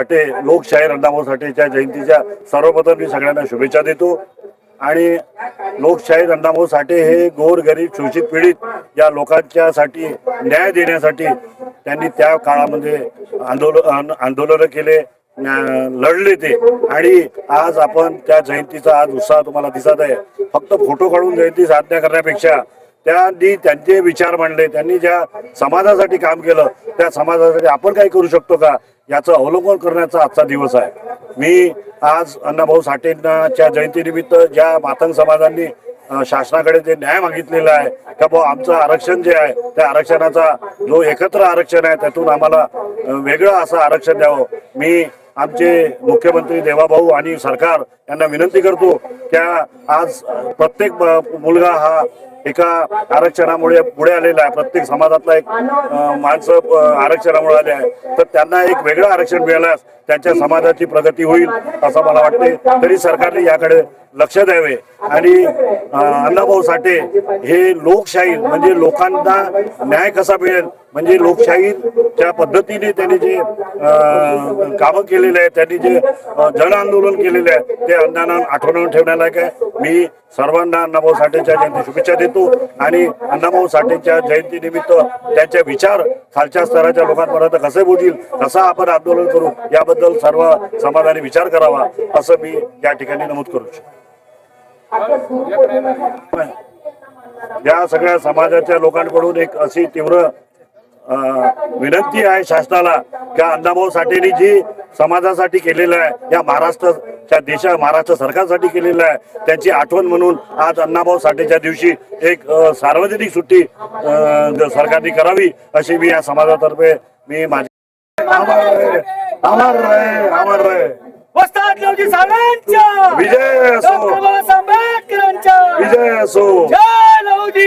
साठे लोकशाहीर अण्णाभाऊ साठेच्या जयंतीच्या सर्वप्रथम मी सगळ्यांना शुभेच्छा देतो। आणि लोकशाहीर अण्णाभाऊ साठे हे गोरगरीब शोषित पीडित या लोकांच्यासाठी न्याय देण्यासाठी त्यांनी त्या काळामध्ये आंदोलन केले, लढले ते। आणि आज आपण त्या जयंतीचा आज उत्साह तुम्हाला दिसत आहे। फक्त फोटो काढून जयंती साजरा करण्यापेक्षा त्यांनी त्यांचे विचार मांडले, त्यांनी ज्या समाजासाठी काम केलं त्या समाजासाठी आपण काही करू शकतो का याचं अवलोकन करण्याचा आजचा दिवस आहे। मी आज अण्णाभाऊ साठेंच्या जयंतीनिमित्त ज्या मातंग समाजांनी शासनाकडे जे न्याय मागितलेला आहे का बुवा आमचं आरक्षण जे आहे त्या आरक्षणाचा जो एकत्र आरक्षण आहे त्यातून आम्हाला वेगळं असं आरक्षण द्यावं, मी आमचे मुख्यमंत्री देवाभाऊ आणि सरकार यांना विनंती करतो की आज प्रत्येक मुलगा हा एका आरक्षणामुळे पुढे आलेला आहे, प्रत्येक समाजातला एक माणसं आरक्षणामुळे आले आहे, तर त्यांना एक वेगळं आरक्षण मिळाल्यास त्यांच्या समाजाची प्रगती होईल असं मला वाटते। तरी सरकारने याकडे लक्ष द्यावे। आणि अण्णाभाऊ साठे हे लोकशाही म्हणजे लोकांना न्याय कसा मिळेल म्हणजे लोकशाहीच्या पद्धतीने त्यांनी जे कामं केलेले आहे, त्यांनी जे जन आंदोलन केलेले आहे ते अण्णांना आठवण ठेवण्यालायक आहे। मी सर्वांना अण्णाभाऊ साठेच्या जयंती शुभेच्छा देतो आणि अण्णाभाऊ साठेच्या जयंतीनिमित्त त्यांचे विचार खालच्या स्तराच्या लोकांपर्यंत कसे पोहोचतील, कसं आपण आंदोलन करू याबद्दल सर्व समाजाने विचार करावा असं मी या ठिकाणी नमूद करू इच्छितो। या सगळ्या समाजाच्या लोकांकडून एक अशी तीव्र विनंती आहे शासनाला की अण्णाभाऊ साठेंनी जी समाजासाठी केलेलं आहे या महाराष्ट्र सरकारसाठी केलेलं आहे त्यांची आठवण म्हणून आज अण्णाभाऊ साठेच्या दिवशी एक सार्वजनिक सुट्टी सरकारने करावी अशी मी या समाजातर्फे मी माझी अमर रहे वस्ताद लवजी साहेबांचा विजय असो, डॉक्टर बाबासाहेब आंबेडकरांचा विजय असो, जय लवजी।